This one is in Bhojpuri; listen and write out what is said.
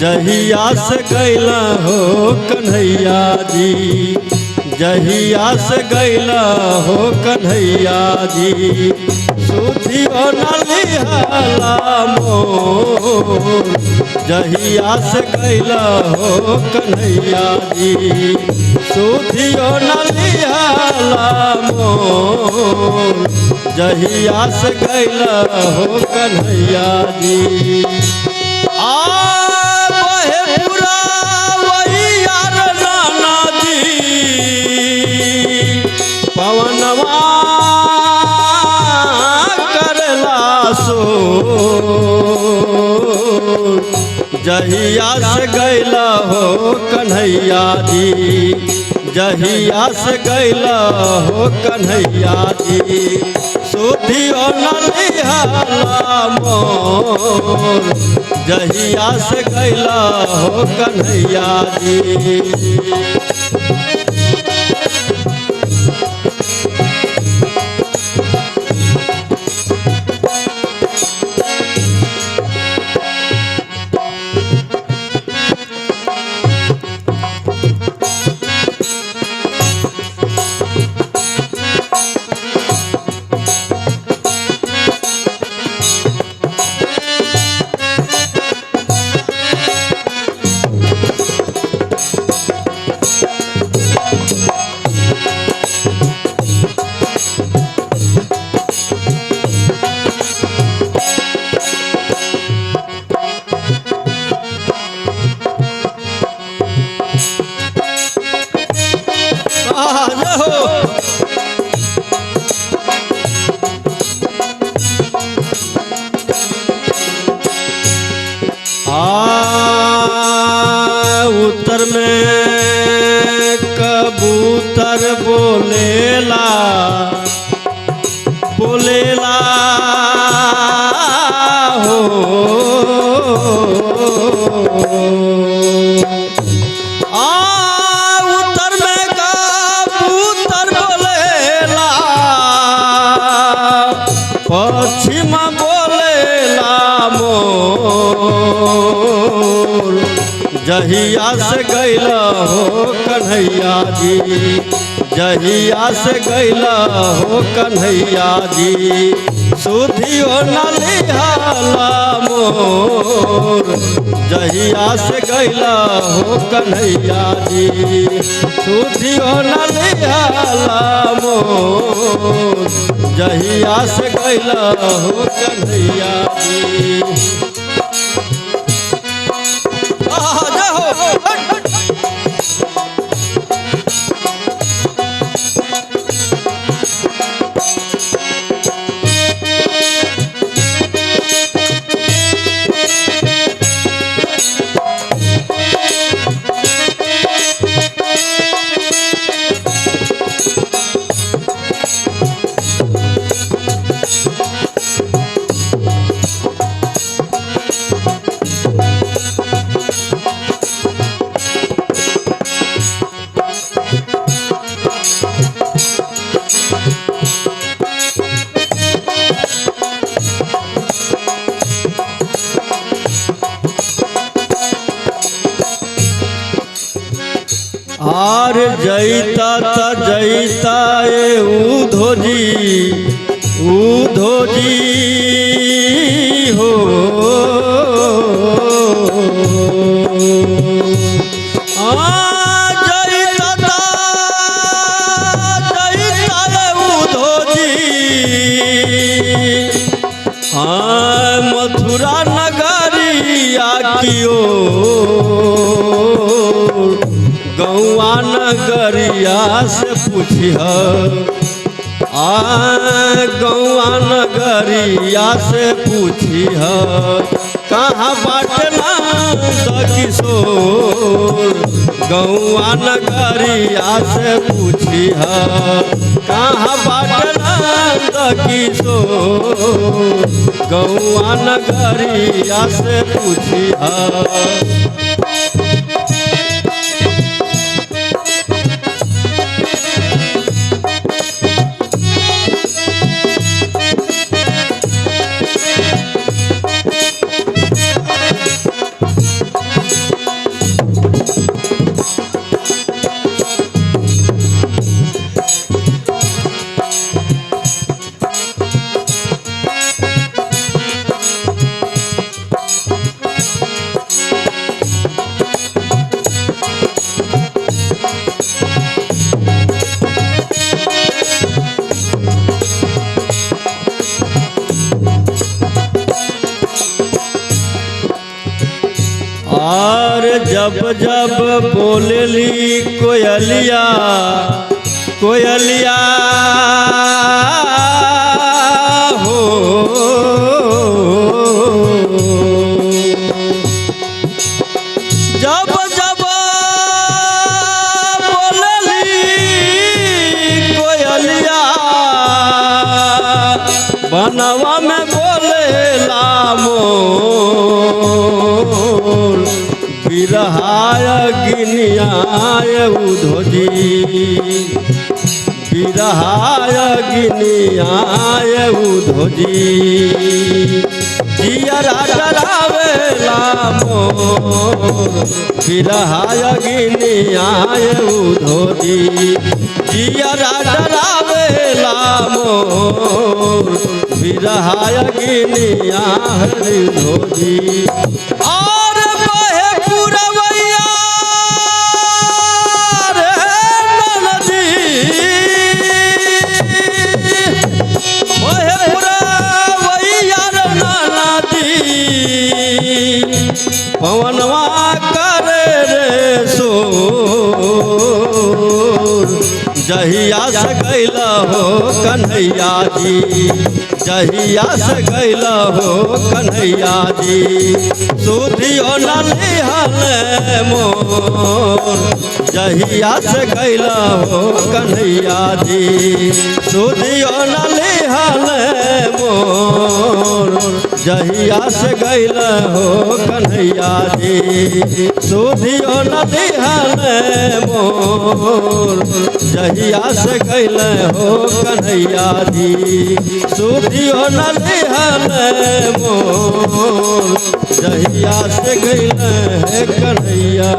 जहिया से गैला हो कन्हैया जी, जहिया से गैला हो कन्हैया जी, सुधियो न लिहला मोर। जहिया से गैला हो कन्हैया जी, सुधियो न लिहला मोर। जहिया से गैला हो कन्हैया जी। पवनवा करला सो, जहिया से गैला हो कन्हैया जी, जहिया से गैला हो कन्हैया जी, सुधियो न लिहला मोर। जहिया से गैला हो कन्हैया जी। उत्तर में कबूतर बोलेला, बोलेला हो। उत्तर में कबूतर बोलेला, पश्चिम बोलेला मोर। जहिया से गैला हो कन्हैया जी, जहिया से गैला हो कन्हैया जी, सुधियो न लिहला मोर। जहिया से गैला हो कन्हैया जी, सुधियो न लिहला मोर। जहिया से गैला हो कन्हैया जी। आर जैता त जैता उधो जी हो। जैता उधो जी, मथुरा नगरिया कियो, गौआ नगरिया से पूछिह। गौआ नगरिया से पूछिह, कहाँ बाटे नंद किशोर। गौआ नगरिया से पूछिह, कहाँ बाटे नंद किशोर। गौआ नगरिया से पूछिह। और जब जब बोलेली कोयलिया कोयलिया हो, जब जब बोलेली कोयलिया बनवा में बोलेला मोर, बिरहाय गिनियाय उधोजी, बिरहाय गिनियाय उधोजी, जियरा डरावेला मोर, बिरहाय गिनियाय उधोजी, जियरा डरावेला मोर, बिरहाय गिनियाय उधोजी। और बहे पुरवैया रे नदी, बहे पुरवैया रे नदी, पवनवा करे रे सोर, जहिया से गैला हो कन्हैया जी, जहिया से गैला हो कन्हैया जी, सुधियो न लिहल मोर, जहिया से गैला हो कन्हैया जी, सुधियो न लिहल मोर, जहिया से गैला हो कन्हैया जी, सुधियो न लिहल मोर, जहिया से गैला हो कन्हैया जी, सुधियो न लिहल मोर, जहिया से गैला है कन्हैया।